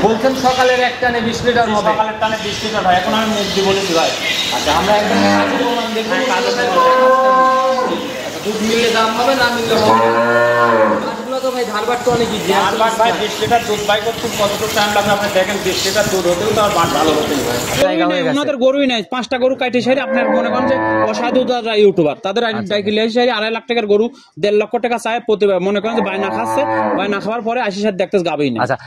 বলছেন সকালের এক টানে 20 লিটার হবে। সকালের টানে 20 লিটার ভাই, এখন আমি মুখ দিয়ে বলেছি ভাই। আচ্ছা আমরা একদম কাজে প্রমাণ দেখব। দুধ মিললে দাম হবে, না মিললে হবে। মাছগুলো তো ভাই ধারবাট তো অনেক ইজি। ধারবাট ভাই 20 লিটার দুধ বাই করতে কতটুকু টাইম লাগবে আপনি দেখেন। 20 লিটার দুধ হতেও তো আর মাছ ভালো হতেই ভাই। ওনাদের গরুই নাই, 5টা গরু কাটে সারি আপনার মনে করেন যে অসাধু যারা ইউটিউবার তাদের ডাইকিলে সারি 2.5 লাখ টাকার গরু 1.5 লক্ষ টাকা চায় প্রতিবার, মনে করেন যে বায়না খাচ্ছে, বায়না খাওয়ার পরে 80 দেখতে গাবেই না। আচ্ছা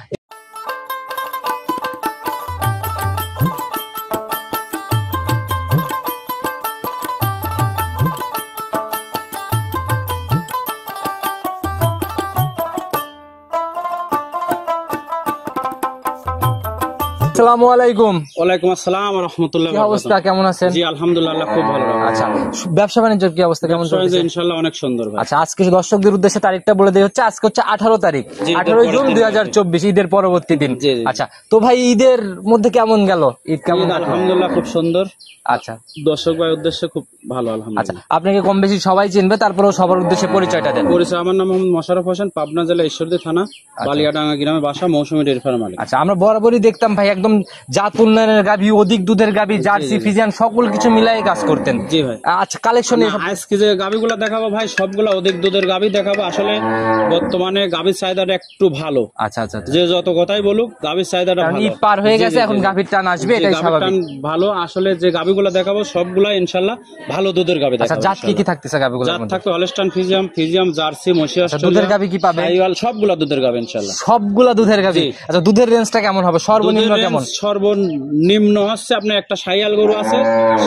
আসসালামু আলাইকুম। ওয়ালাইকুম আসসালাম ওয়া রাহমাতুল্লাহি কি অবস্থা, কেমন আছেন? জি আলহামদুলিল্লাহ খুব ভালো। আচ্ছা ব্যবসা বাণিজ্যের কি অবস্থা, কেমন চলছে? ইনশাআল্লাহ অনেক সুন্দর ভাই। আচ্ছা আজকে দর্শকদের উদ্দেশ্যে তারিখটা বলে দেই, হচ্ছে আজকে হচ্ছে 18 তারিখ, 18 জুন 2024, ঈদের পরবর্তী দিন। আচ্ছা তো ভাই ঈদের মধ্যে কেমন গেল? ঈদ কেমন? আলহামদুলিল্লাহ খুব সুন্দর। আচ্ছা দর্শক ভাই উদ্দেশ্যে খুব ভালো আলহামদুলিল্লাহ। আচ্ছা আপনাকে কম বেশি সবাই চিনবে, তারপরেও সবার উদ্দেশ্যে পরিচয়টা দেন। পরিচয়, আমার নাম মোহাম্মদ মোশাররফ হোসেন, পাবনা জেলা ঈশ্বরদী থানা বালিয়াডাঙ্গা গ্রামে বাসা, মৌসুমী ডেইরি ফার্ম মালিক। আচ্ছা আমরা বরাবরই দেখতাম ভাই একদম জাত উন্নয়নের গাভী, অধিক দুধের গাভী, জার্সি ফিজিয়ান সকল কিছু মিলাই কাজ করতেন। জি ভাই। আচ্ছা কালেকশন আজকে যে গাভীগুলো দেখাবো ভাই সবগুলো অধিক দুধের গাভী দেখাবো। আসলে বর্তমানে গাভীর চাহিদাটা একটু ভালো। আচ্ছা আচ্ছা যে যত কথাই বলুক গাভীর চাহিদাটা ভালো। ঈদ পার হয়ে গেছে, এখন গাভীর টান আসবে, এটাই স্বাভাবিক। ভালো আসলে যে গাভীগুলো দেখাবো সবগুলা ইনশাআল্লাহ ভালো দুধের গাভী দেখাবো। আচ্ছা জাত কি কি থাকতেছে গাভীগুলোর জাত মধ্যে? থাকবে হলস্টাইন ফ্রিজিয়াম, ফ্রিজিয়াম জার্সি, মশি অস্ট্রেলিয়া। দুধের গাভী কি পাবে? সবগুলা দুধের গাভী ইনশাআল্লাহ। সবগুলা দুধের গাভী। আচ্ছা দুধের রেঞ্জটা কেমন হবে, সর্বনিম্ন কেমন? সর্বনিম্ন হচ্ছে আপনার একটা শাইয়াল গরু আছে,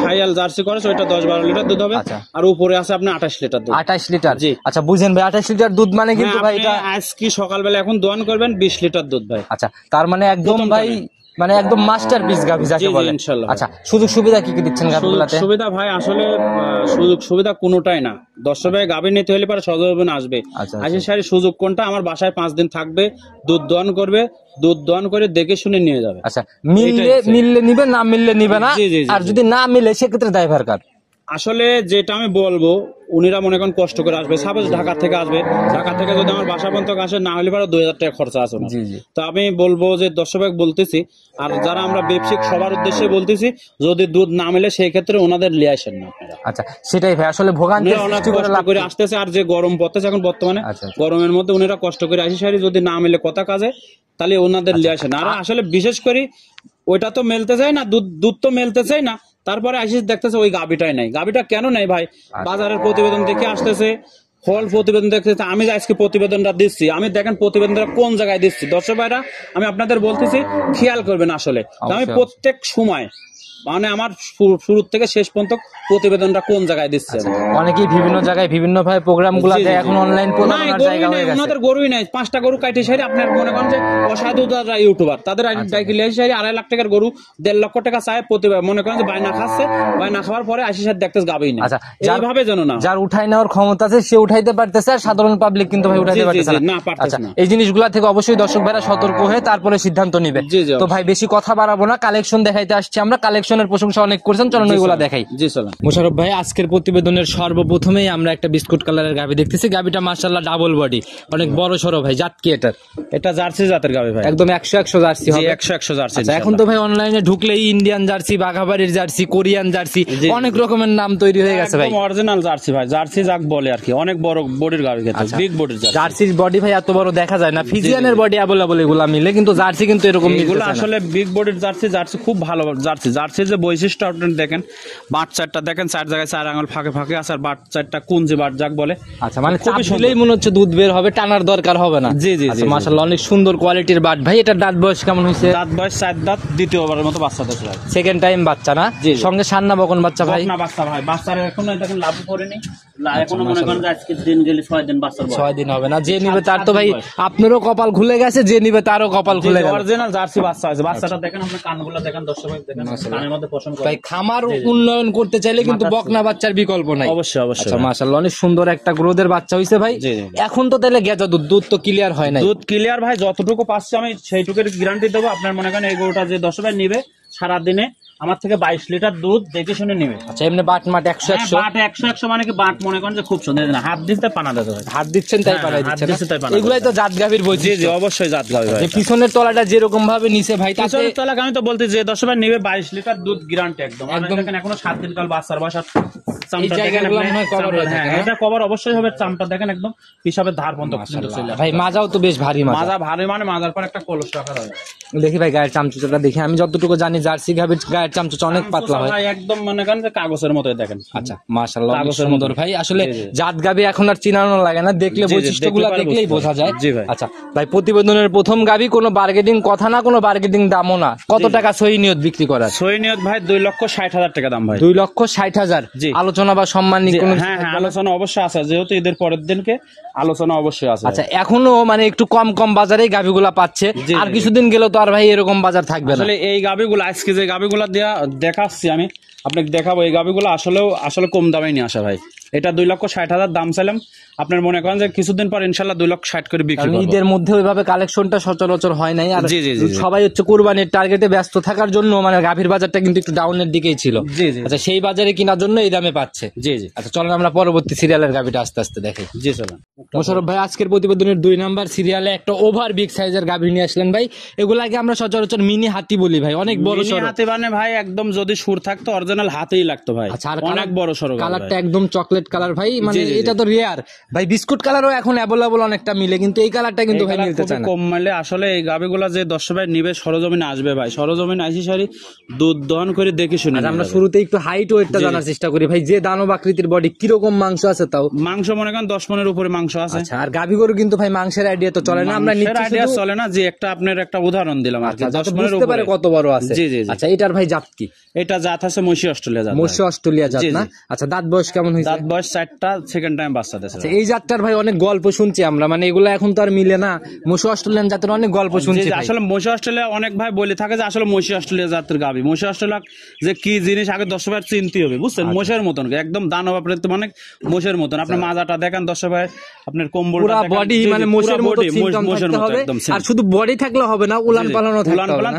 শাইয়াল জার্সি করেছে, ওইটা 10-12 লিটার দুধ হবে। আর উপরে আছে আপনার 28 লিটার দুধ। 28 লিটার? জি। আচ্ছা বুঝেন ভাই 28 লিটার দুধ মানে কিন্তু ভাই এটা আজকে সকালবেলা এখন দোয়ান করবেন 20 লিটার দুধ ভাই। আচ্ছা তার মানে একদম ভাই মানে একদম মাস্টারপিস গাভী যাকে বলে। ইনশাআল্লাহ। আচ্ছা সুযোগ সুবিধা কি কি দিচ্ছেন গাভীগুলোতে? সুবিধা ভাই আসলে সুযোগ সুবিধা কোনোটাই না। 10 ভাই গাভী নিতে হলে পরে সজীবন আসবে। আসে সারি সুযোগ কোনটা, আমার বাসায় 5 দিন থাকবে, দুধ দোয়ান করবে, দুধ দোয়ান করে দেখে শুনে নিয়ে যাবে। আচ্ছা মিললে নিবে, না মিললে নিবে না, আর যদি না মিলে সেক্ষেত্রে ড্রাইভার কার? আসলে যেটা আমি বলবো উনিরা মনে করেন কষ্ট করে আসবে, সাপোজ ঢাকা থেকে আসবে, ঢাকা থেকে যদি আমার বাসা পর্যন্ত আসে, না হলে পরে 2000 টাকা খরচা আছে না। তো আমি বলবো যে 10 ভাগ বলতেছি, আর যারা আমরা ব্যবসায়িক সবার উদ্দেশ্যে বলতেছি, যদি দুধ না মেলে সেই ক্ষেত্রে ওনাদের লিয়ে আসেন না আপনারা। আচ্ছা সেটাই ভাই, আসলে ভোগান্তি করে আসতেছে, আর যে গরম পড়তেছে এখন বর্তমানে, গরমের মধ্যে উনিরা কষ্ট করে আসি সারি, যদি না মেলে কথা কাজে তাহলে ওনাদের লিয়ে আসেন। আর আসলে বিশেষ করে ওইটা তো মেলতে চাই না, দুধ তো মেলতে চাই না, তারপরে আসিস দেখতেছে ওই গাভীটাই নাই। গাভীটা কেন নাই ভাই? বাজারের প্রতিবেদন দেখে আসতেছে, ফল প্রতিবেদন দেখতেছে। আমি আজকে প্রতিবেদনটা দিচ্ছি, আমি দেখেন প্রতিবেদনটা কোন জায়গায় দিচ্ছি। দর্শক ভাইরা আমি আপনাদের বলতেছি খেয়াল করবেন। আসলে আমি প্রত্যেক সময় মানে আমার শুরু থেকে শেষ পর্যন্ত প্রতিবেদনটা কোন জায়গায় দিচ্ছে। অনেকেই বিভিন্ন জায়গায় বিভিন্ন ভাবে প্রোগ্রাম গুলাতে এখন অনলাইন প্রচারণার জায়গা হয়ে গেছে। ওনাদের গরুই নাই, 5টা গরু কাটে সারি আপনার মনে করেন যে অসাধু যারা ইউটিউবার তাদের ডাইকিলে সারি 2.5 লাখ টাকার গরু 1.5 লক্ষ টাকা চায় প্রতিবার, মনে করেন যে বায়না খাচ্ছে, বায়না খাওয়ার পরে 80 দেখতে গাবেই না। এইভাবে যেন না, যার উঠাই নেওয়ার ক্ষমতা আছে সে উঠাইতে পারতেছে, আর সাধারণ পাবলিক কিন্তু ভাই উঠাইতে পারতেছে না। আচ্ছা এই জিনিসগুলা থেকে অবশ্যই দর্শক ভাইরা সতর্ক হয়ে তারপরে সিদ্ধান্ত নিবে। তো ভাই বেশি কথা বাড়াবো না, কালেকশন দেখাইতে আসছি আমরা। কালেকশনের প্রশংসা অনেক করছেন, চলুন ওইগুলা দেখাই। জি চলুন। মোশাররফ ভাই আজকের প্রতিবেদনের সর্বপ্রথমেই আমরা একটা বিস্কুট কালারের গাভী দেখতেছি। গাভীটা মাশাআল্লাহ ডাবল বডি, অনেক বড় সরো ভাই। জাত কি এটা? এটা জার্সি জাতের গাভী ভাই, একদম 100 জার্সি হবে। 100 জার্সি। এখন তো ভাই অনলাইনে ঢুকলেই ইন্ডিয়ান জার্সি, বাঘাবাড়ির জার্সি, কোরিয়ান জার্সি, অনেক রকমের নাম তৈরি হয়ে গেছে ভাই। অরিজিনাল জার্সি ভাই, জার্সি যাক বলে আর কি, অনেক বড় বডির গাভী খেতে, বিগ বডির জার্সি। জার্সির বডি ভাই এত বড় দেখা যায় না, ফিজিয়ানের বডি আবল এগুলা মিলে, কিন্তু জার্সি কিন্তু এরকম এগুলো আসলে বিগ বডির জার্সি। জার্সি খুব ভালো জার্সি। জার্সির যে বৈশিষ্ট্য আপনি দেখেন, বাচ্চাটা দেখেন 4 জায়গায় 4 আঙুল ফাঁকে ফাঁকে আছে, আর বাচ্চাটা কুঞ্জি বাট যাক বলে। আচ্ছা মানে খুবই সুন্দর, মনে হচ্ছে দুধ বের হবে, টানার দরকার হবে না। জি জি জি মাশাআল্লাহ অনেক সুন্দর কোয়ালিটির বাট ভাই। এটা দাঁত বয়স কেমন হইছে? দাঁত বয়স 4 দাঁত, দ্বিতীয়বারের মতো বাচ্চা দিচ্ছে ভাই, সেকেন্ড টাইম বাচ্চা না? সঙ্গে সান্না বকন বাচ্চা ভাই? না বাচ্চা ভাই, বাচ্চার এখনো দেখেন লাভ করেনি, এখনো মনে করেন যে আজকে দিন গেলে 6 দিন বাচ্চার বয়স। 6 দিন হবে না? যে নিবে তার তো ভাই আপনারও কপাল খুলে গেছে, যে নিবে তারও কপাল খুলে গেছে। অরিজিনাল জার্সি বাচ্চা আছে। বাচ্চাটা দেখেন, আপনি কানগুলো দেখেন, দর্শক ভাই দেখেন, কানের মধ্যে পছন্দ করে। ভাই খামার উন্নয়ন করতে চাইলে কিন্তু বকনা বাচ্চার বিকল্প নাই। অবশ্যই অবশ্যই। আচ্ছা মাশাআল্লাহ অনেক সুন্দর একটা গ্রোথের বাচ্চা হইছে ভাই। এখন তো তাহলে গেজা দুধ তো ক্লিয়ার হয় না? দুধ ক্লিয়ার ভাই, যতটুকু পাচ্ছি আমি সেইটুকুর গ্যারান্টি দেবো। আপনার মনে করেন এই গরুটা যে 10 ভাই নিবে সারা দিনে আমার থেকে 22 লিটার দুধ দেখে শুনে নেবে। আচ্ছা, এমনি বাট মাট 100 বাট 100 মানে কি বাট মনে করেন যে খুব সুন্দর, না হাত দিতে পানা দেবে, হাত দিচ্ছেন তাই পানাই দিচ্ছেন। এগুলাই তো জাত গাভীর বৈশিষ্ট্য। জি জি অবশ্যই জাত গাভী ভাই। পিছনের তলাটা যেরকম ভাবে নিচে ভাই, পিছনের তলা আমি তো বলতে যে 10 ভাই নেবে 22 লিটার দুধ গ্যারান্টি একদম। দেখেন এখনো 7 দিন কাল বাচ্চার বয়স, চামটা দেখেন এটা কভার অবশ্যই হবে, চামটা দেখেন একদম হিসাবে ধার পর্যন্ত চলে ভাই। মাজাও তো বেশ ভারী, মাজা ভারী মানে মাজার পর একটা কলস রাখা হয়। দেখি ভাই গায়ের চামচুটা দেখি, আমি যতটুকু জানি জার্সি গাভীর গায়ের চামচুটা অনেক পাতলা হয় একদম, মনে করেন যে কাগজের মতো দেখেন। আচ্ছা মাশাআল্লাহ, কাগজের মতো ভাই। আসলে জাত গাভী এখন আর চিনানো লাগে না, দেখলে বৈশিষ্ট্যগুলো দেখলেই বোঝা যায়। আচ্ছা ভাই, প্রতিবেদনের প্রথম গাভী, কোনো বার্গেনিং কথা না, কোনো বার্গেনিং দামও না। কত টাকা সহি নিয়ত বিক্রি করার? সহি নিয়ত ভাই 2,60,000 টাকা দাম ভাই। 2,60,000। আলোচনা বা সম্মান কোনো? হ্যাঁ হ্যাঁ আলোচনা অবশ্যই আছে, যেহেতু ঈদের পরের দিনকে আলোচনা অবশ্যই আছে। আচ্ছা, এখনো মানে একটু কম কম বাজারে গাভীগুলা পাচ্ছে, আর কিছুদিন গেলে তো আর ভাই এরকম বাজার থাকবে না। আসলে এই গাভীগুলো আজকে যে গাভীগুলা দেখাচ্ছি আমি আপনাকে দেখাবো, এই গাভীগুলো আসলে কম দামে নিয়ে আসা ভাই। এটা 2,60,000 দাম চাইলাম, আপনার মনে করেন যে কিছুদিন পর ইনশাল্লাহ 2,60,000 করে বিক্রি করব। ঈদের মধ্যে ওইভাবে কালেকশনটা সচরাচর হয় নাই, আর সবাই হচ্ছে কুরবানির টার্গেটে ব্যস্ত থাকার জন্য মানে গাভীর বাজারটা কিন্তু একটু ডাউনের দিকেই ছিল। আচ্ছা, সেই বাজারে কেনার জন্য এই দামে পাচ্ছে। জি জি। আচ্ছা চলেন আমরা পরবর্তী সিরিয়ালের গাভীটা আস্তে আস্তে দেখি। জি চলেন। মোশাররফ ভাই, আজকের প্রতিবেদনের 2 নাম্বার সিরিয়ালে একটা ওভার বিগ সাইজের গাভী নিয়ে আসলেন ভাই। এগুলাকে আমরা সচরাচর মিনি হাতি বলি ভাই, অনেক বড় সরো হাতি মানে ভাই, একদম যদি সুর থাকতো অরিজিনাল হাতিই লাগতো ভাই। আচ্ছা, অনেক বড় সরো, কালারটা একদম চকলেট কালার ভাই, মানে এটা তো রেয়ার ভাই। বিস্কুট কালারও এখন অ্যাভেলেবল অনেকটা মিলে, কিন্তু এই কালারটা কিন্তু ভাই মিলতে চায় না, কম মিলে। আসলে এই গাভীগুলা যে 10 ভাই নিবে সরজমিনে আসবে ভাই, সরজমিনে আসি সারি দুধ দহন করে দেখে শুনে। আমরা শুরুতে একটু হাইট ওয়েটটা জানার চেষ্টা করি ভাই, যে দানব আকৃতির বডি, কিরকম মাংস আছে? তাও মাংস মনে করেন 10 মনের উপরে মাংস আছে। আচ্ছা, আর গাভী গরু কিন্তু ভাই মাংসের আইডিয়া তো চলে না, আমরা নিচ্ছি আইডিয়া চলে না, যে একটা আপনার একটা উদাহরণ দিলাম আর কি, 10 মনের উপরে কত বড় আছে। জি জি। আচ্ছা, এটার ভাই জাত কি? এটা জাত আছে মহিষী অস্ট্রেলিয়া জাত। মহিষী অস্ট্রেলিয়া জাত না? আচ্ছা, দাঁত বয়স কেমন হইছে? দাঁত বয়স 4টা, সেকেন্ড টাইম বাচ্চা দিয়েছে। আচ্ছা, এই জাতটার ভাই অনেক গল্প শুনছি আমরা, মানে এগুলো এখন তো আর মিলে না। মহিষী অস্ট্রেলিয়ান জাতের অনেক গল্প শুনছি। আসলে মহিষী অস্ট্রেলিয়া অনেক ভাই বলে থাকে যে আসলে মহিষী অস্ট্রেলিয়া জাতের গাভী। মহিষী অস্ট্রেলিয়া যে কি জিনিস আগে 10 ভাই চিনতে হবে, বুঝছেন? মোষের মতন একদম দানব আকৃতি, মানে মোষের মতন। আপনি মাজাটা দেখেন 10 ভাই, আপনার কম্বলটা পুরো বডি মানে মোষের মতো সিস্টেম থাকতে হবে, আর শুধু বডি থাকলে হবে না, উলান পালানো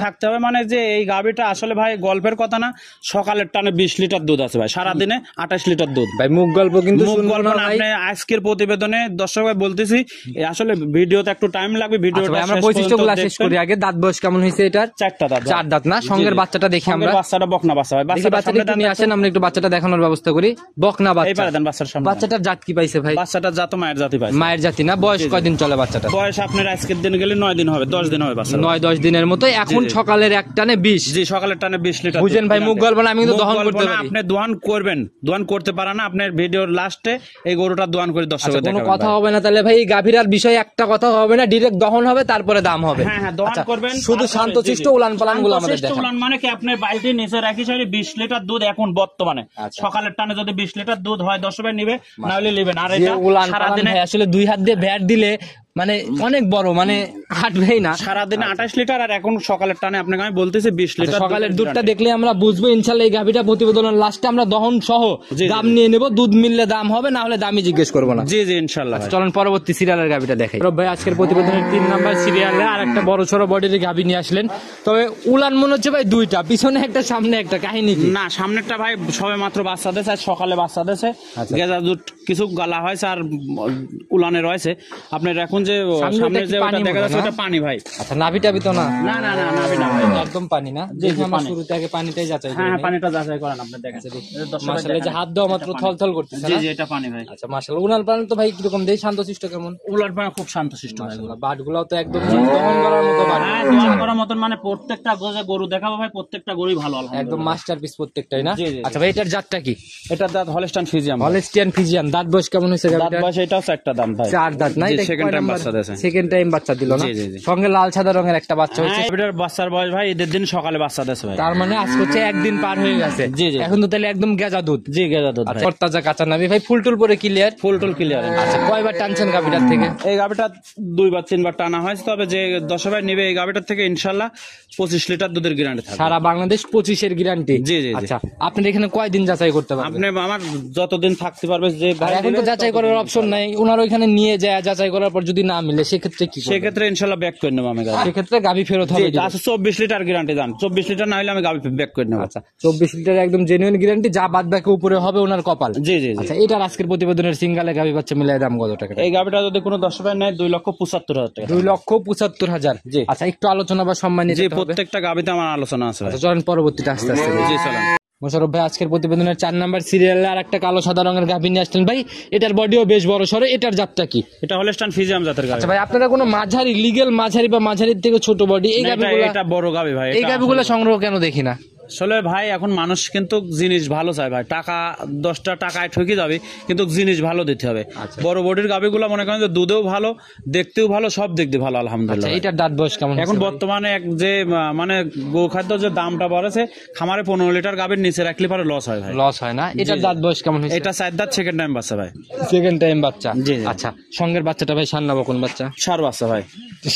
থাকতে হবে। মানে যে এই গাভীটা আসলে ভাই গল্পের কথা না, সকালের টানে 20 লিটার দুধ আছে ভাই, সারা দিনে 28 লিটার দুধ ভাই। মুখ গল্প কিন্তু আপনি আজকের প্রতিবেদনে দর্শক ভাই বলতেছি, আসলে ভিডিওতে একটু টাইম লাগবে। ভিডিওটা আমরা বৈশিষ্ট্যগুলো শেষ করি আগে। দাঁত বয়স কেমন হয়েছে এটার? 4টা দাঁত। 4 দাঁত না? সঙ্গের বাচ্চাটা দেখি আমরা। বাচ্চাটা বকনা বাচ্চা ভাই। বাচ্চাটা নিয়ে আসেন, আমরা একটু বাচ্চাটা দেখানোর ব্যবস্থা করি। বকনা বাচ্চা। এইবার দেন বাচ্চার সামনে। বাচ্চাটার জাত কি পাইছে ভাই? বাচ্চাটার জাত মায়ের জাতি পাইছে। মায়ের জাতি না? বয়স কয়দিন চলে বাচ্চাটা? বয়স আপনার আজকের দিন গেলে 9 দিন হবে, 10 দিন হবে বাচ্চা। 9-10 দিনের মতো। এখন সকালের এক টানে 20। জি, সকালের টানে 20 লিটার। বুঝেন ভাই, মুখ গল্প না, আমি কিন্তু দহন করতে পারি। আপনি দোয়ান করবেন, দোয়ান করতে পারেন না। আপনার ভিডিওর লাস্টে এই গরুটা দোয়ান করে দর্শকদের দেখাবেন। কোনো কথা হবে না তাহলে ভাই, গাভীরার বিষয়ে একটা কথা হবে না, ডাইরেক্ট দহন হবে, তারপরে দাম হবে। হ্যাঁ হ্যাঁ, দোয়ান করবেন। শুধু শান্তশিষ্ট উলান পালান গুলো আমাদের দেখান। উলান মানে কি, আপনার বালতি নিচে রাখি সারি 20 লিটার দুধ এখন বর্তমানে। সকালের টানে যদি 20 লিটার দুধ হয় 10 ভাই নিবে, না হলে নেবেন। আর এটা সারা দিনে আসলে 2 হাত দিয়ে ব্যাট দিলে মানে অনেক বড়, মানে হাঁটবেই না। সারাদিনে 28 লিটার, আর এখন সকালের টানে আপনাকে আমি বলতেছি 20 লিটার। সকালের দুধটা দেখলে আমরা বুঝবো ইনশাল্লাহ। এই গাভীটা প্রতিবেদনের লাস্টে আমরা দহন সহ দাম নিয়ে নেবো। দুধ মিললে দাম হবে, না হলে দামই জিজ্ঞেস করবো না। জি জি ইনশাল্লাহ। চলেন পরবর্তী সিরিয়ালের গাভীটা দেখাই। ভাই, আজকের প্রতিবেদনের 3 নাম্বার সিরিয়ালে আর একটা বড় সড়ো বডির গাভী নিয়ে আসলেন। তবে উলান মনে হচ্ছে ভাই 2টা, পিছনে একটা সামনে একটা। কাহিনী কি? না, সামনেরটা ভাই সবে মাত্র বাচ্চা দিয়েছে, আর সকালে বাচ্চা দিয়েছে। গেজা দুধ কিছু গালা হয়েছে আর উলানে রয়েছে। আপনার এখন যে সামনে যে ওটা দেখা যাচ্ছে ওটা পানি ভাই। আচ্ছা, নাভি টাভি তো না? না না না, নাভি না ভাই, একদম পানি না? দেখি আমরা শুরুতে আগে পানিটাই যাচাই করি। হ্যাঁ, পানিটা যাচাই করেন আপনি, দেখেন। মাশাআল্লাহ, যে হাত দাও মাত্র থলথল করতেছে। জি জি, এটা পানি ভাই। আচ্ছা মাশাআল্লাহ। উলান পালান তো ভাই কিরকম দেই? শান্তশিষ্ট কেমন? উলান পালান খুব শান্তশিষ্ট ভাই। বাটগুলাও তো একদম দহন করার মতো বাট। হ্যাঁ, দহন করার মতন, মানে প্রত্যেকটা গরু দেখাবো ভাই, প্রত্যেকটা গরুই ভালো আলহামদুলিল্লাহ, একদম মাস্টারপিস প্রত্যেকটাই না? আচ্ছা ভাই, এটার জাতটা কি? এটা দাঁত হলস্টাইন ফ্রিজিয়ান। Holstein Friesian. দাঁত বয়স কেমন হয়েছে? দাঁত বয়স এটাও 4টা দাম ভাই। 4 দাঁত না? এটা সেকেন্ড টাইম বাচ্চা দিয়েছে। সেকেন্ড টাইম বাচ্চা দিল না? সঙ্গে লাল সাদা রঙের একটা বাচ্চা হয়েছে। এটার বাচ্চার বয়স ভাই ঈদের দিন সকালে বাচ্চা দিয়েছে ভাই। তার মানে আজকে হচ্ছে একদিন পার হয়ে গেছে। জি জি। এখন তো তাহলে একদম গেজা দুধ। জি, গেজা দুধ। তাজা কাঁচা নাবি ভাই, ফুল টুল পরে ক্লিয়ার? ফুল টুল ক্লিয়ার। আচ্ছা, কয়বার টানছেন গাভীটার থেকে? এই গাভীটা 2-3বার টানা হয়েছে। তবে যে 10 ভাই নেবে এই গাভীটার থেকে ইনশাল্লাহ 25 লিটার দুধের গ্যারান্টি থাকবে। সারা বাংলাদেশ 25-এর গ্যারান্টি? জি জি। আচ্ছা, আপনার এখানে কয়দিন যাচাই করতে পারবেন? আপনি আমার যতদিন থাকতে পারবে। যে এখন তো যাচাই করার অপশন নাই, ওনার ওইখানে নিয়ে যায় যাচাই করার পর যদি যদি না মিলে সেক্ষেত্রে কি? সেক্ষেত্রে ইনশাল্লাহ ব্যাক করে নেবো আমি। সেক্ষেত্রে গাভী ফেরত হবে। আচ্ছা 24 লিটার গ্যারান্টি জান, 24 লিটার না হলে আমি গাভী ব্যাক করে নেবো। আচ্ছা 24 লিটার একদম জেনুইন গ্যারান্টি, যা বাদ বাকি উপরে হবে ওনার কপাল। জি জি। আচ্ছা এটার আজকের প্রতিবেদনের সিঙ্গালে গাভী বাচ্চা মিলাই দাম কত টাকা? এই গাভীটা যদি কোনো দর্শক ভাই নেয় 2,75,000 টাকা। 2,75,000। জি। আচ্ছা একটু আলোচনা বা সম্মানিত। জি প্রত্যেকটা গাভীতে আমার আলোচনা আছে। আচ্ছা চলেন পরবর্তীটা আস্তে আস্তে। জি চলেন। মোশাররফ ভাই আজকের প্রতিবেদনের 4 নাম্বার সিরিয়ালে আর একটা কালো সাদা রঙের গাভী নিয়ে আসলেন ভাই, এটার বডিও বেশ বড় সরো, এটার জাতটা কি? এটা হলস্টাইন ফ্রিজিয়ান জাতের গাভী। আচ্ছা ভাই আপনারা কোনো মাঝারি লিগ্যাল মাঝারি বা মাঝারির থেকে ছোট বডি এই গাভীগুলো, এটা বড় গাভী ভাই, এই গাভীগুলো সংগ্রহ কেন দেখি না? আসলে ভাই এখন মানুষ কিন্তু জিনিস ভালো চায় ভাই, টাকা 10টা টাকায় ঠকে যাবে কিন্তু জিনিস ভালো দিতে হবে। বড় বডির গাভীগুলো মনে করেন যে দুধেও ভালো, দেখতেও ভালো, সব দেখতে ভালো আলহামদুলিল্লাহ। এটার দাঁত বয়স কেমন? এখন বর্তমানে যে মানে গোখাদ্য যে দামটা বাড়ছে, খামারে 15 লিটার গাভীর নিচে রাখলে পরে লস হয় ভাই। লস হয় না? এটার দাঁত বয়স কেমন হয়েছে? এটা 4 দাঁত, সেকেন্ড টাইম বাচ্চা ভাই। সেকেন্ড টাইম বাচ্চা। জি। আচ্ছা সঙ্গের বাচ্চাটা ভাই সার না বকন বাচ্চা? সার বাচ্চা ভাই।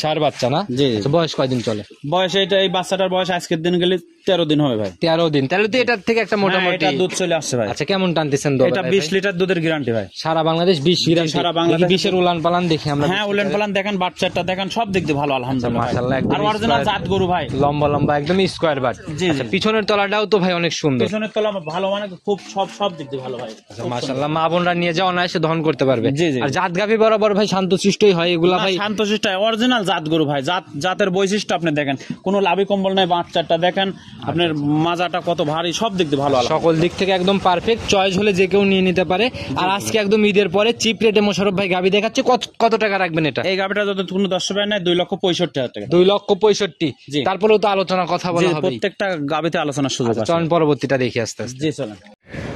সার বাচ্চা না? জি। বয়স কয়দিন চলে? বয়স এই বাচ্চাটার বয়স আজকের দিন গেলে 13 দিন হবে ভাই। 13 দিন। তাহলে তো এটার থেকে একটা মোটামুটি এটা দুধ চলে আসছে ভাই। আচ্ছা কেমন টানতেছেন? এটা 20 লিটার দুধের গ্যারান্টি ভাই। সারা বাংলাদেশ 20 গ্যারান্টি। সারা বাংলাদেশ 20 এর উলান পালান দেখি আমরা। হ্যাঁ উলান পালান দেখেন, বাচ্চাটা দেখেন, সব দিক দিয়ে ভালো আলহামদুলিল্লাহ মাশাআল্লাহ। আর অরিজিনাল জাত গরু ভাই, লম্বা লম্বা একদম স্কয়ার বাট। আচ্ছা পিছনের তলাটাও তো ভাই অনেক সুন্দর। পিছনের তলা ভালো, মানে খুব সব দিক দিয়ে ভালো ভাই। আচ্ছা মাশাআল্লাহ, মা বোনরা নিয়ে যাও না এসে দহন করতে পারবে। জি জি। আর জাত গাভী বরাবর ভাই শান্তশিষ্টই হয় এগুলা ভাই। শান্তশিষ্ট অরিজিনাল জাত গরু ভাই, জাতের বৈশিষ্ট্য আপনি দেখেন, কোনো লাভি কম্বল নাই, বাচ্চাটা দেখেন আপনার, মাজাটা কত ভারী, সব দিক দিয়ে ভালো, সকল দিক থেকে একদম পারফেক্ট। চয়েস হলে যে কেউ নিয়ে নিতে পারে। আর আজকে একদম ঈদের পরে চিপ রেটে মোশাররফ ভাই গাভী দেখাচ্ছে। কত টাকা রাখবেন এটা? এই গাভীটা যদি কোনো 10 ভাই নেয় 2,65,000 টাকা। 2,65,000। তারপরেও তো আলোচনা কথা বলা হবে, প্রত্যেকটা গাভীতে আলোচনার সুযোগ আছে। চলুন পরবর্তীটা দেখি আস্তে আস্তে। জি চলেন।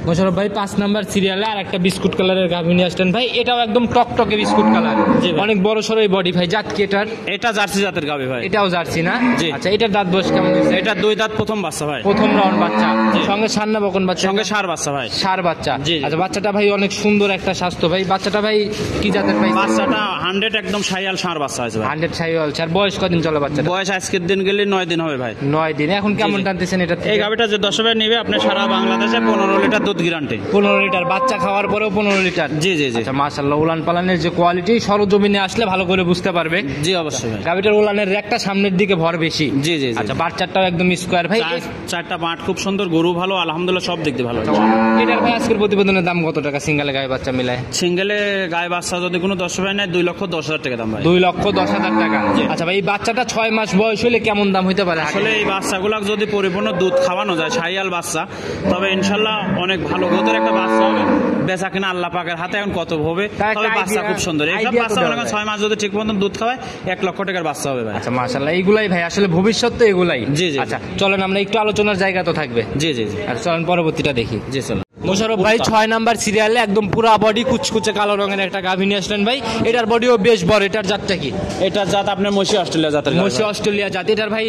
মোশাররফ ভাই 5 নাম্বার সিরিয়ালে আর একটা বিস্কুট কালারের গাভী নিয়ে আসলেন ভাই, এটাও একদম টকটকে বিস্কুট কালার, অনেক বড় সরো এই বডি ভাই। জাত কি এটার? এটা জার্সি জাতের গাভী ভাই। এটাও জার্সি না? জি। আচ্ছা এটার দাঁত বয়স কেমন হয়েছে? এটা 2 দাঁত, প্রথম বাচ্চা ভাই, প্রথম রাউন্ড বাচ্চা। সঙ্গে সার না বকন বাচ্চা? সঙ্গে সার বাচ্চা ভাই। সার বাচ্চা। জি। আচ্ছা বাচ্চাটা ভাই অনেক সুন্দর একটা স্বাস্থ্য ভাই। বাচ্চাটা ভাই কি জাতের ভাই? বাচ্চাটা 100 একদম শাইয়াল সার বাচ্চা আছে ভাই। 100 শাইওয়াল সার। বয়স কদিন চলে বাচ্চাটা? বয়স আজকের দিন গেলে 9 দিন হবে ভাই। 9 দিন। এখন কেমন টানতেছেন এটা? এই গাভীটা যে 10 ভাই নিবে আপনি সারা বাংলাদেশে 15 লিটার দুধ গ্যারান্টি। 15 লিটার বাচ্চা খাওয়ার পরেও 15 লিটার? জি জি জি। আচ্ছা মাশাআল্লাহ, উলান পালানের যে কোয়ালিটি সরজমিনে আসলে ভালো করে বুঝতে পারবে। জি অবশ্যই ভাই। গাভীটার উলানের একটা সামনের দিকে ভর বেশি। জি জি। আচ্ছা বাচ্চাটাও একদম স্কয়ার ভাই। চারটা বাট খুব সুন্দর, গরু ভালো আলহামদুলিল্লাহ, সব দিক দিয়ে ভালো। এটার ভাই আজকের প্রতিবেদনের দাম কত টাকা সিঙ্গেলে গায়ে বাচ্চা মিলায়? সিঙ্গেলে গায়ে বাচ্চা যদি কোনো 10 ভাই নেয় 2,10,000 টাকা দাম ভাই। 2,10,000 টাকা। আচ্ছা ভাই এই বাচ্চাটা 6 মাস বয়স হলে কেমন দাম হইতে পারে? আসলে এই বাচ্চাগুলো যদি পরিপূর্ণ দুধ খাওয়ানো যায়, শাইয়াল বাচ্চা, তবে ইনশাল্লাহ অনেক ভালো গোদের একটা বাচ্চা হবে। বেচা কিনা আল্লাহ পাকের হাতে, এখন কত হবে, তবে বাচ্চা খুব সুন্দর। এইসব বাচ্চা মনে করেন 6 মাস যদি ঠিক মতন দুধ খাওয়ায় 1 লক্ষ টাকার বাচ্চা হবে ভাই। আচ্ছা মাশাআল্লাহ, এইগুলাই ভাই আসলে ভবিষ্যৎ তো এগুলাই। জি জি। আচ্ছা চলেন আমরা একটু আলোচনার জায়গা তো থাকবে। জি জি জি। আর চলেন পরবর্তীটা দেখি। জি চলো। মোশাররফ ভাই 6 নাম্বার সিরিয়ালে একদম পুরা বডি কুচকুচে কালো রঙের একটা গাভী নিয়ে আসলেন ভাই, এটার বডিও বেশ বড়। এটার জাতটা কি? এটার জাত আপনার মশি অস্ট্রেলিয়া জাতের। মশি অস্ট্রেলিয়া জাত। এটার ভাই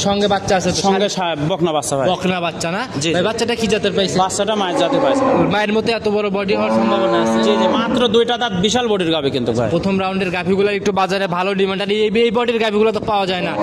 সঙ্গে বাচ্চা আছে? সঙ্গে বকনা বাচ্চা ভাই। বকনা বাচ্চা না? ভাই বাচ্চাটা কি জাতের পাইছে? বাচ্চাটা মায়ের জাতে পাইছে। মায়ের মতো এত বড় বডি হওয়ার সম্ভাবনা আছে? জি জি। মাত্র 2টা দাঁত, বিশাল বডির গাভী কিন্তু ভাই। প্রথম রাউন্ডের গাভীগুলো একটু বাজারে ভালো ডিমান্ড, আর এই বডির গাভীগুলো তো পাওয়া যায় না,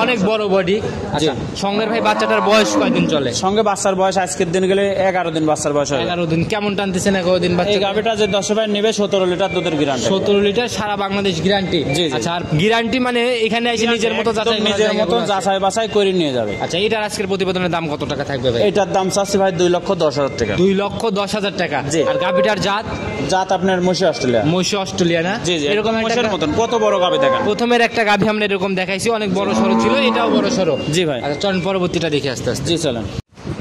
অনেক বড় বডি। আচ্ছা সঙ্গের ভাই বাচ্চাটার বয়স কয়দিন চলে? সঙ্গে বাচ্চার বয়স আজকের দিন গেলে 11 দিন বাচ্চার বয়স হয়। 11 দিন। কেমন টানতেছেন 11 দিন বাচ্চা? এই গাভীটা যে 10 ভাই নেবে 17 লিটার দুধের গ্যারান্টি। 17 লিটার সারা বাংলাদেশ গ্যারান্টি? জি জি। আচ্ছা আর গ্যারান্টি মানে এখানে এসে নিজের মতো যাচাই নিজের মতো যাচাই বাছাই করে নিয়ে যাবে। আচ্ছা এটার আজকের প্রতিবেদনের দাম কত টাকা থাকবে ভাই? এটার দাম চাচ্ছি ভাই 2,10,000 টাকা। 2,10,000 টাকা। জি। আর গাভীটার জাত? জাত আপনার মশি অস্ট্রেলিয়া। মশি অস্ট্রেলিয়া না? জি জি। এরকম মশির মতন কত বড় গাভী দেখেন। প্রথমের একটা গাভী আমরা এরকম দেখাইছি, অনেক বড় সরো ছিল, এটাও বড় সরো। জি ভাই। আচ্ছা চলেন পরবর্তীটা দেখে আস্তে আস্তে। জি চলেন।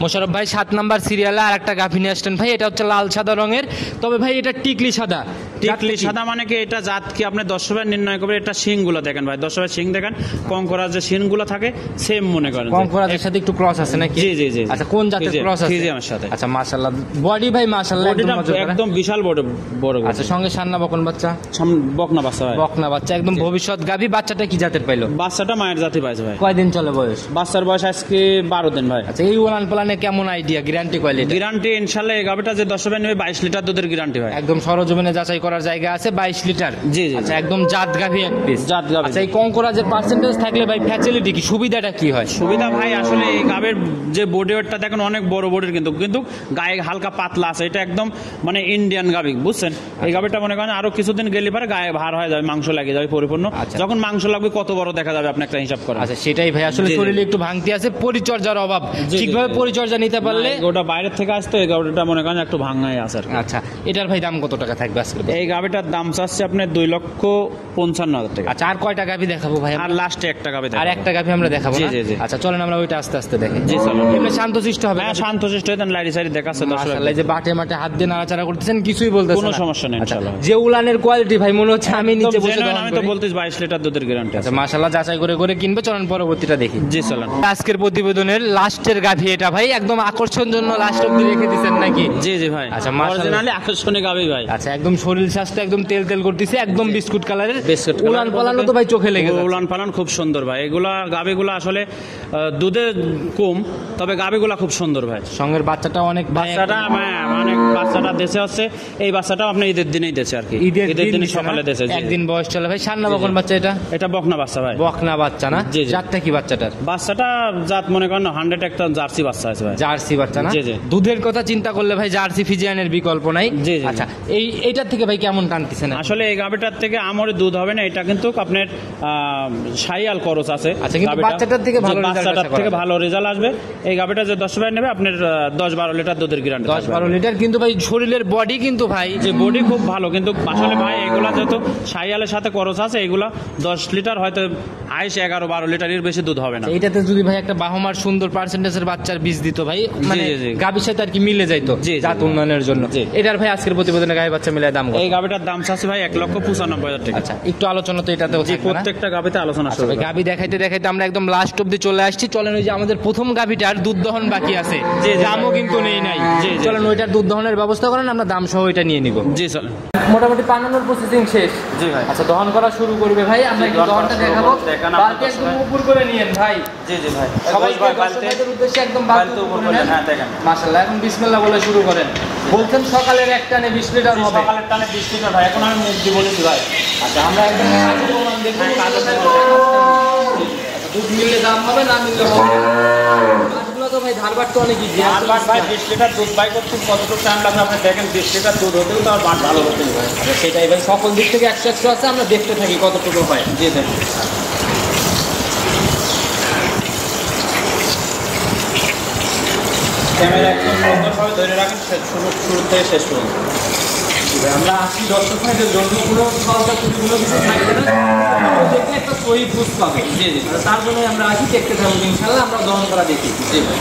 মোশাররফ ভাই 7 নাম্বার সিরিয়ালে আর একটা গাভী নিয়ে আসলেন ভাই, এটা হচ্ছে লাল সাদা রঙের, তবে ভাই এটা টিকলি সাদা। টিকলি সাদা মানে কি? এটা জাত কি আপনি 10 ভাই নির্ণয় করবেন। এটা শিং গুলো দেখেন ভাই, 10 ভাই শিং দেখেন, কঙ্করার যে শিং গুলো থাকে সেম মনে করেন। কঙ্করাজের সাথে একটু ক্রস আছে নাকি? জি জি জি। আচ্ছা কোন জাতের ক্রস আছে? ফ্রিজিয়ানের সাথে। আচ্ছা মাশাআল্লাহ, বডি ভাই মাশাআল্লাহ একদম বিশাল বড় বড়। আচ্ছা সঙ্গে সান্না বকন বাচ্চা? বকনা বাচ্চা ভাই। বকনা বাচ্চা একদম ভবিষ্যৎ গাভী। বাচ্চাটা কি জাতের পাইলো? বাচ্চাটা মায়ের জাতি পাইছে ভাই। কয়দিন চলে বয়স? বাচ্চার বয়স আজকে 12 দিন ভাই। আচ্ছা এই উলান পালানে কেমন আইডিয়া? Guarantee quality? গ্যারান্টি ইনশাআল্লাহ এই গাভীটা যে 10 ভাই নেবে 22 লিটার দুধের গ্যারান্টি ভাই। একদম সরজমিনে যাচাই করা করার জায়গা আছে, 22 লিটার। জি, জি। আচ্ছা, একদম জাত গাভী এক পিস। জাত গাভী। আচ্ছা, এই কঙ্করাজের পার্সেন্টেজ থাকলে ভাই ফ্যাসিলিটি কি, সুবিধাটা কি হয়? সুবিধা ভাই আসলে এই গাবের যে বডি ওয়েটটা দেখেন অনেক বড় বডির, কিন্তু কিন্তু গায়ে হালকা পাতলা আছে। এটা একদম মানে ইন্ডিয়ান গাবি, বুঝছেন? এই গাবিটা মনে করেন আরো কিছুদিন গেলে পরে গায়ে ভার হয়ে যাবে, মাংস লাগে যাবে পরিপূর্ণ। যখন মাংস লাগবে কত বড় দেখা যাবে আপনি একটা হিসাব করেন। আচ্ছা, সেটাই ভাই, আসলে শরীরে একটু ভাঙতি আছে, পরিচর্যার অভাব। ঠিকভাবে পরিচর্যা নিতে পারলে। ওটা বাইরের থেকে আসতো, এই গাবিটা মনে করেন একটু ভাঙাই আছে আর কি। আচ্ছা, এটার ভাই দাম কত টাকা থাকবে আজকে? এই গাবিটার দাম চাচ্ছে আপনার 2,55,000 টাকা। আচ্ছা, আর কয়টা গাভি দেখাবো ভাই? আর লাস্টে একটা গাবি, আর একটা গাভি আমরা দেখাবো। জি, জি, জি। আচ্ছা, চলেন আমরা ওইটা আস্তে আস্তে দেখি। জি চলো। এমনি শান্তশিষ্ট হবে? হ্যাঁ, শান্তশিষ্ট হয়ে লাইরি সাইরি দেখাচ্ছে দর্শক। মাশাআল্লাহ, যে বাটে মাঠে হাত দিয়ে নাড়াচাড়া করতেছেন, কিছুই বলতেছেন কোনো সমস্যা নেই ইনশাআল্লাহ। যে উলানের কোয়ালিটি ভাই মনে হচ্ছে আমি নিচে বসে আমি তো বলতেছি 22 লিটার দুধের গ্যারান্টি আছে। আচ্ছা, মাশাআল্লাহ, যাচাই করে করে কিনবে। চলেন পরবর্তীটা দেখি। জি চলেন। আজকের প্রতিবেদনের লাস্টের গাভি এটা ভাই, একদম আকর্ষণ জন্য লাস্ট অবধি রেখে দিবেন নাকি? জি জি ভাই। আচ্ছা, অরিজিনালি আকর্ষণীয় গাভি ভাই। আচ্ছা, একদম শরীর স্বাস্থ্য একদম তেল তেল করতেছে, একদম বিস্কুট কালারের। বিস্কুট উলান পালানো তো ভাই চোখে লেগে যাচ্ছে। উলান পালান খুব সুন্দর ভাই। এগুলা গাভিগুলা আসলে দুধে কম, তবে গাভিগুলা খুব সুন্দর ভাই। সঙ্গের বাচ্চাটা অনেক, বাচ্চাটা মানে বাচ্চাটা দেশে হচ্ছে, এই বাচ্চাটাও আপনি ঈদের দিনেই দেশে আর কি, ঈদের দিনে সকালে দেশে। একদিন বয়স চলে ভাই। সান্না বকন বাচ্চা এটা? এটা বকনা বাচ্চা ভাই। বকনা বাচ্চা না? জি, জি। জাতটা কি বাচ্চাটার? বাচ্চাটা জাত মনে করেন 100 একটা জার্সি বাচ্চা আছে ভাই। জার্সি বাচ্চা না? জি, জি। দুধের কথা চিন্তা করলে ভাই জার্সি ফিজিয়ানের বিকল্প নাই। জি, জি। আচ্ছা, এইটার থেকে ভাই কেমন টানতেছেন? আসলে এই গাভিটার থেকে আমরে দুধ হবে না, এটা কিন্তু আপনার শাইয়াল খরচ আছে। আচ্ছা, কিন্তু বাচ্চাটার থেকে ভালো রেজাল্ট, বাচ্চাটার থেকে ভালো রেজাল্ট আসবে। এই গাভিটা যে 10 ভাই নেবে আপনার 10-12 লিটার দুধের গ্যারান্টি। 10-12 লিটার, কিন্তু ভাই শরীরের বডি কিন্তু ভাই, যে বডি খুব ভালো, কিন্তু আসলে ভাই এগুলা যেহেতু শাইয়ালের সাথে খরচ আছে, এগুলা 10 লিটার হয়তো আইস 11-12 লিটারের বেশি দুধ হবে না। এইটাতে যদি ভাই একটা বাহমার সুন্দর পার্সেন্টেজের বাচ্চার বীজ দিত ভাই, মানে গাভীর সাথে আর কি মিলে যাইতো জাত উন্নয়নের জন্য। এটার ভাই আজকের প্রতিবেদনে গাভী বাচ্চা মিলে দাম কত? এই গাভীটার দাম আছে ভাই 1,95,000 টাকা। আচ্ছা, একটু আলোচনা তো এটাতেও থাকবে না? প্রত্যেকটা গাভীতে আলোচনা আছে। গাভী দেখাইতে দেখাইতে আমরা একদম লাস্ট অবধি চলে আসছি। চলেন, ওই যে আমাদের প্রথম গাভীটার দুধ দহন বাকি আছে, দামও কিন্তু নেই নাই। চলেন ওইটার দুধ দহনের ব্যবস্থা করেন, আমরা দাম সহ এটা নিয়ে নিব। জি চলেন। মোটামুটি পানানোর প্রসেসিং শেষ। জি ভাই। আচ্ছা, দহন করা শুরু করবে ভাই, আমরা একটু দহনটা দেখাবো। বালতি একদম উপর করে নিয়েন ভাই। জি জি ভাই। সবাই দর্শকদের উদ্দেশ্যে একদম বালতি উপর করে নেন। হ্যাঁ, দেখেন। মাশাআল্লাহ, এখন বিসমিল্লাহ বলে শুরু করেন। বলছেন সকালের এক টানে 20 লিটার হবে। সকালের টানে 20 লিটার ভাই, এখন আমি মুখ দিয়ে বলেছি ভাই। আচ্ছা, আমরা একদম কাজের প্রমাণ দেখব। আচ্ছা, দুধ মিললে দাম হবে, না মিললে হবে। মাছগুলো তো ভাই ধারবাট তো অনেক ইজি। ধারবাট ভাই 20 লিটার দুধ বাই করতে কতটুকু টাইম লাগে আপনি দেখেন। 20 লিটার দুধ হতেও তো আর বাট ভালো হতে ভাই। আচ্ছা, সেটাই ভাই, সকল দিক থেকে 100 আছে, আমরা দেখতে থাকি কতটুকু হয়। জি দেখেন। ক্যামেরা একদম সুন্দরভাবে ধরে রাখেন শুরু থেকে শেষ পর্যন্ত। আমরা আসি দর্শক ভাইদের জন্য, কোনো সহজা কোনো কিছু থাকবে না, দেখে একটা সহি বুঝ পাবে। জি জি। তার জন্যই আমরা আসি, দেখতে থাকবো ইনশাল্লাহ, আমরা দহন করা দেখি। জি ভাই।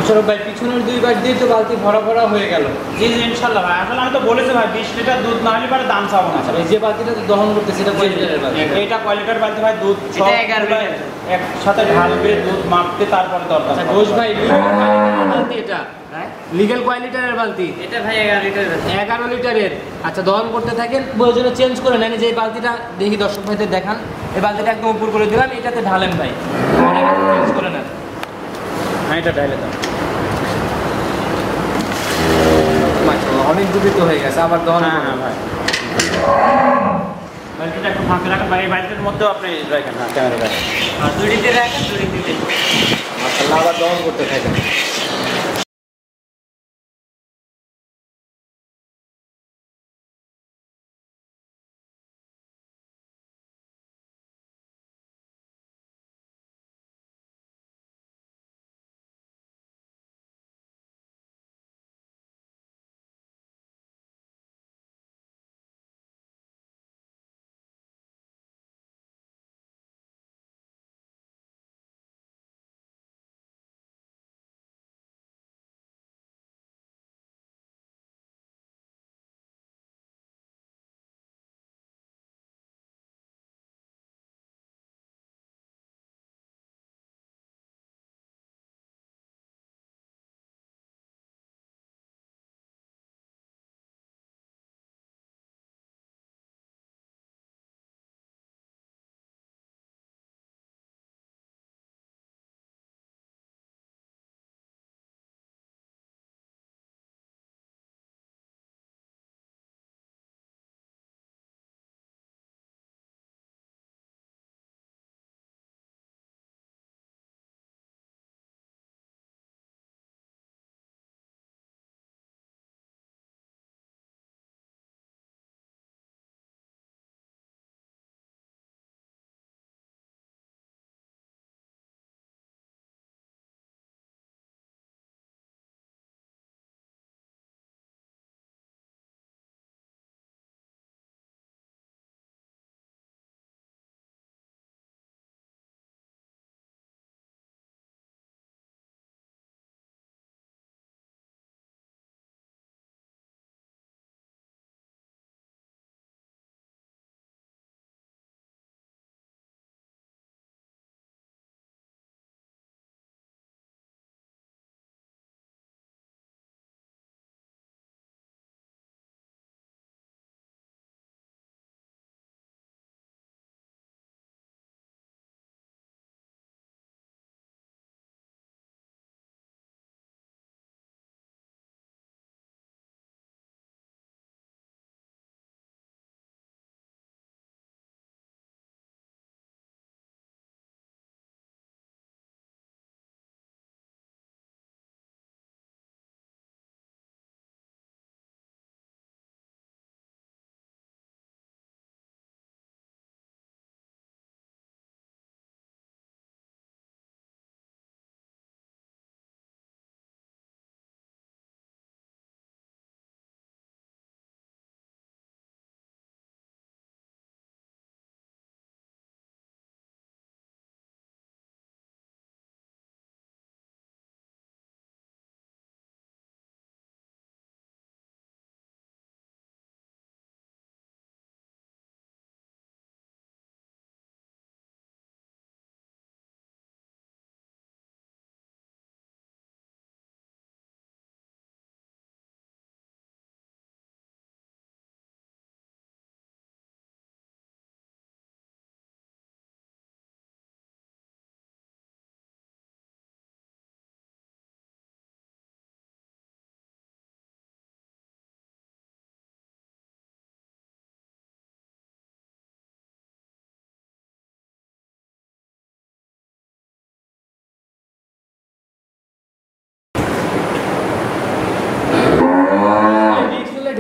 মোশাররফ ভাই পিছনের 2 পাশ দিয়ে তো বালতি ভরা ভরা হয়ে গেল। জি জি ইনশাআল্লাহ ভাই, আসলে আমি তো বলেছি ভাই 20 লিটার দুধ না হলে পরে দাম চাবো না। এই যে বালতিটা দহন করতেছে এটা কয় লিটারের বালতি? এটা কয় লিটার বালতি ভাই? দুধ সব 11 লিটার একসাথে ঢালবে, দুধ মাপতে, তারপরে দরকার। আচ্ছা ঘোষ ভাই বালতি এটা লিগ্যাল কয় লিটারের বালতি? এটা ভাই 11 লিটার। 11 লিটারের। আচ্ছা দহন করতে থাকেন, প্রয়োজনে চেঞ্জ করে নেন। যে এই বালতিটা দেখি দর্শক ভাইদের দেখান, এই বালতিটা একদম উপর করে দিলাম, এটাতে ঢালেন ভাই, চেঞ্জ করে নেন। হ্যাঁ এটা ঢালে দাও। মাশাআল্লাহ অনেক দূরিত হয়ে গেছে, আবার দহন। হ্যাঁ ভাই বালতিটা একটু ফাঁকে রাখেন ভাই, এই বালতির মধ্যেও আপনি রাখেন। হ্যাঁ ক্যামেরা রাখেন, আর দুইটিতে রাখেন, দুইটিতে। মাশাআল্লাহ আবার দহন করতে থাকেন।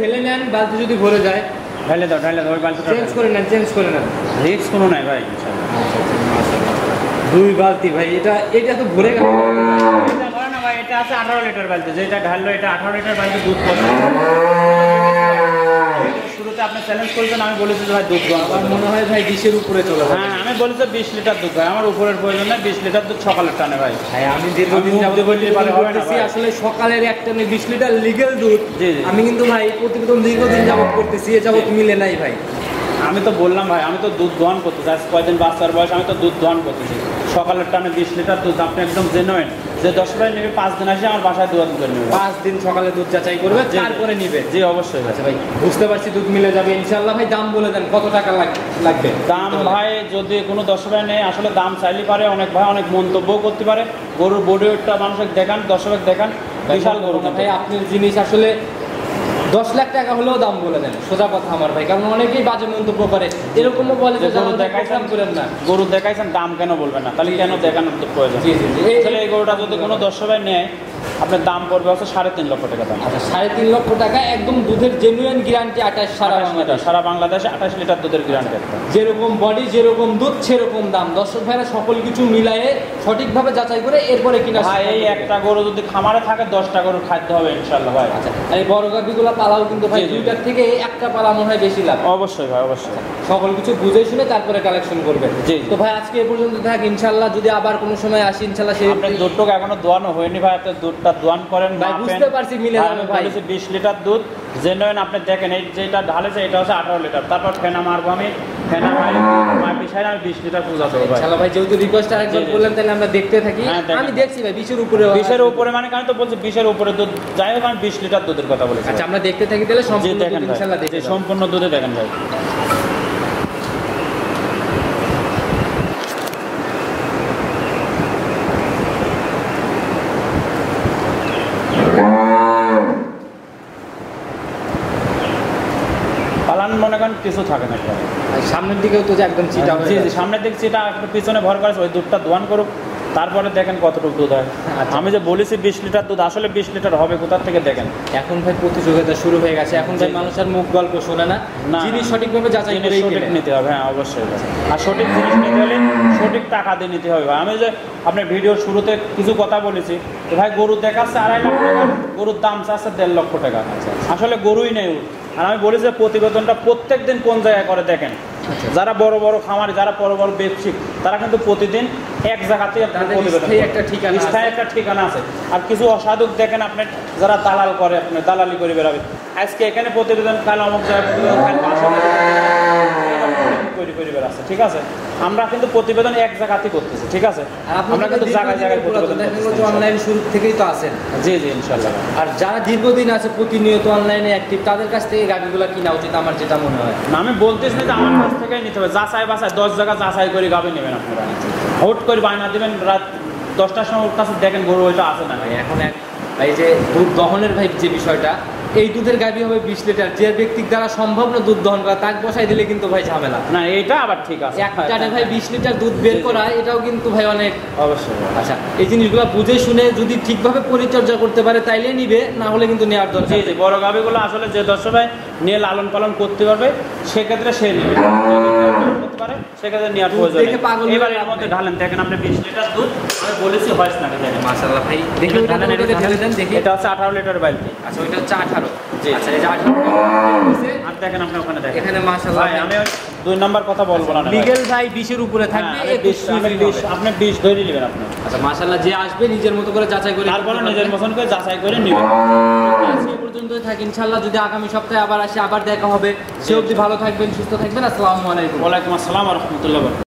ঢেলে নেন, বালতি যদি ভরে যায় ঢালে দাও, ঢালে দাও, ওই বালতিটা চেঞ্জ করে নেন, চেঞ্জ করে নেন। রিস্ক কোনো নাই ভাই ইনশাআল্লাহ। 2 বালতি ভাই, এটা তো ভরে গেল। এটা ভরে না ভাই, এটা আছে 18 লিটার বালতি, যেটা ঢাললো এটা 18 লিটার বালতি দুধ কত। শুরুতে আপনি চ্যালেঞ্জ করেছেন, আমি বলেছি যে ভাই দুধ আমার মনে হয় ভাই 20-এর উপরে চলে যাবে। হ্যাঁ আমি বলেছি 20 লিটার দুধ ভাই, আমার উপরের প্রয়োজন নেই, 20 লিটার দুধ সকালের টানে ভাই। ভাই আমি দীর্ঘদিন যাবত করতেছি, আসলে সকালের এক টানে 20 লিটার লিগ্যাল দুধ আমি কিন্তু ভাই প্রতিবেদন দীর্ঘদিন যাবত করতেছি, এ যাবত মিলে নাই ভাই। আমি তো বললাম ভাই, আমি তো দুধ দোয়ান করতেছি, আজ কয়দিন বাচ্চার বয়স, আমি তো দুধ দোয়ান করতেছি সকালের টানে 20 লিটার দুধ। আপনি একদম জেনুইন যে 10 ভাই নেবে 5 দিন আসে আমার বাসায় দোয়ান করে নেবে, 5 দিন সকালে দুধ যাচাই করবে তারপরে নিবে। জি অবশ্যই। আচ্ছা ভাই বুঝতে পারছি দুধ মিলে যাবে ইনশাআল্লাহ। ভাই দাম বলে দেন কত টাকা লাগবে? দাম ভাই যদি কোনো 10 ভাই নেই, আসলে দাম চাইলে পারে, অনেক ভাই অনেক মন্তব্য করতে পারে। গরুর বডি ওয়েটটা মানুষকে দেখান, 10 ভাই দেখান, বিশাল গরু না ভাই। আপনার জিনিস আসলে 10 লাখ টাকা হলেও দাম বলে দেন, সোজা কথা আমার ভাই, কারণ অনেকেই বাজে মন্তব্য করে, এরকমও বলে যে গরু দেখাইছেন করেন না, গরু দেখাইছেন দাম কেন বলবেন না, তাহলে কেন দেখানোর তো প্রয়োজন? আসলে এই গরুটা যদি কোনো 10 ভাই নেয়, আপনার দাম পড়বে হচ্ছে 3.5 লক্ষ টাকা দাম। আচ্ছা 3.5 লক্ষ টাকা একদম দুধের জেনুইন গ্যারান্টি 28 সারা বাংলাদেশে 28 লিটার দুধের গ্যারান্টি। যেরকম বডি যেরকম দুধ সেরকম দাম। দর্শক ভাইরা সকল কিছু মিলায়ে সঠিকভাবে যাচাই করে এরপরে কিনা। ভাই এই একটা গরু যদি খামারে থাকে 10টা গরুর খাদ্য হবে ইনশাআল্লাহ ভাই। আচ্ছা আর এই বড় গাভীগুলো পালাও কিন্তু ভাই 2টার থেকে একটা পালা মনে হয় বেশি লাভ। অবশ্যই ভাই অবশ্যই, সকল কিছু বুঝে শুনে তারপরে কালেকশন করবে। জি তো ভাই আজকে এ পর্যন্ত থাক, ইনশাআল্লাহ যদি আবার কোনো সময় আসি ইনশাআল্লাহ সেই আপনি দুধটুকু এখনো দোয়ানো হয়নি ভাই, আপনি দুধটা দোয়ান করেন ভাই, বুঝতে পারছি মিলে যাবে ভাই। 20 লিটার দুধ জেনুইন, আপনি দেখেন এই যেটা ঢালেছে এটা হচ্ছে 18 লিটার। তারপর ফেনা মারবো আমি, ফেনা মারি বিষয় আমি 20 লিটার পূজা দেবো ভাই। ভাই যেহেতু রিকোয়েস্ট আরেকবার বললেন তাহলে আমরা দেখতে থাকি। আমি দেখছি ভাই 20-এর উপরে, 20-এর উপরে মানে আমি তো বলছি 20-এর উপরে দুধ, যাই হোক আমি 20 লিটার দুধের কথা বলেছি। আচ্ছা আমরা দেখতে থাকি তাহলে সম্পূর্ণ দুধ ইনশাআল্লাহ দেখতে, সম্পূর্ণ দুধে দেখেন ভাই। পালান মনে করেন কিছু থাকে না, সামনের দিকেও তো যে একদম চিটা হয়ে জি জি সামনের দিক চিটা, পিছনে ভর করে ওই দুধটা দোয়ান করুক, তারপরে দেখেন কতটুকু দুধ হয়। আমি যে বলেছি 20 লিটার দুধ, আসলে 20 লিটার হবে কোথা থেকে দেখেন। এখন ভাই প্রতিযোগিতা শুরু হয়ে গেছে, এখন ভাই মানুষের মুখ গল্প শোনে না, জিনিস সঠিকভাবে যাচাই করে নিতে হবে। হ্যাঁ অবশ্যই, আর সঠিক জিনিস নিতে হলে সঠিক টাকা দিয়ে নিতে হবে। আমি যে আপনার ভিডিওর শুরুতে কিছু কথা বলেছি, ভাই গরু দেখাচ্ছে 2.5 লাখ টাকা, গরুর দাম চাচ্ছে 1.5 লক্ষ টাকা, আসলে গরুই নেই। আর আমি বলি যে প্রতিবেদনটা প্রত্যেক দিন কোন জায়গায় করে দেখেন, যারা বড় বড় খামারি, যারা বড় বড় ব্যবসায়িক, তারা কিন্তু প্রতিদিন এক জায়গাতে একটা ঠিকানা আছে। আর কিছু অসাধু দেখেন আপনি যারা দালাল করে, আপনি দালালি করে বেরাবে, আজকে এখানে প্রতিবেদন, কাল অমুক জায়গায়, ঠিক আছে। আমরা কিন্তু প্রতিবেদন এক জায়গাতেই করতেছি, ঠিক আছে। আমরা কিন্তু জায়গায় জায়গায় অনলাইন শুরু থেকেই তো আছেন। জি জি ইনশাআল্লাহ। আর যারা দীর্ঘদিন আছে প্রতিনিয়ত অনলাইনে অ্যাক্টিভ, তাদের কাছ থেকে গাভিগুলো কিনা উচিত আমার যেটা মনে হয়। না আমি বলতেছি না যে আমার কাছ থেকেই নিতে হবে, যাচাই বাছাই 10 জায়গা যাচাই করে গাভি নেবেন আপনারা। হুট করে বায়না দিবেন রাত 10টার সময় ওর কাছে দেখেন গরু ওইটা আছে না। এখন এই যে দুধ দহনের ভাই যে বিষয়টা, এই দুধের গাভী হবে 20 লিটার, যে ব্যক্তির দ্বারা সম্ভব না দুধ দহন করা, তাকে বসাই দিলে কিন্তু ভাই ঝামেলা না। এটা আবার ঠিক আছে, একটানে ভাই 20 লিটার দুধ বের করা, এটাও কিন্তু ভাই অনেক অবশ্যই। আচ্ছা এই জিনিসগুলো বুঝে শুনে যদি ঠিকভাবে পরিচর্যা করতে পারে তাইলে নিবে, না হলে কিন্তু নেওয়ার দরকার। জি জি বড় গাভীগুলো আসলে যে 10 ভাই নিয়ে লালন পালন করতে পারবে, সেক্ষেত্রে সে নিবে, করতে পারে সেক্ষেত্রে নেওয়ার প্রয়োজন নেই। এবার এর মধ্যে ঢালেন, দেখেন আপনি 20 লিটার দুধ আমি বলেছি হয়স না, দেখেন মাশাআল্লাহ ভাই। দেখি ওটা ঢেলে দেন, দেখি। এটা হচ্ছে 18 লিটার বালতি। আচ্ছা ওইটা হচ্ছে 18। জি আচ্ছা এই যে 18 আর দেখেন আপনি ওখানে দেখেন, এখানে মাশাআল্লাহ ভাই আমি 2 নাম্বার কথা বলবো না, লিগ্যাল ভাই 20-এর উপরে থাকবে, 20 আপনি 20 ধরে নেবেন আপনি। আচ্ছা মাশাআল্লাহ, যে আসবে নিজের মতো করে যাচাই করে, তারপরে নিজের পছন্দ করে যাচাই করে নেবেন। আজকে পর্যন্তই থাক, ইনশাআল্লাহ যদি আগামী সপ্তাহে আবার আসি আবার দেখা হবে। সে অবধি ভালো থাকবেন, সুস্থ থাকবেন। আসসালামু আলাইকুম। ওয়ালাইকুম আসসালাম ওয়া রাহমাতুল্লাহ।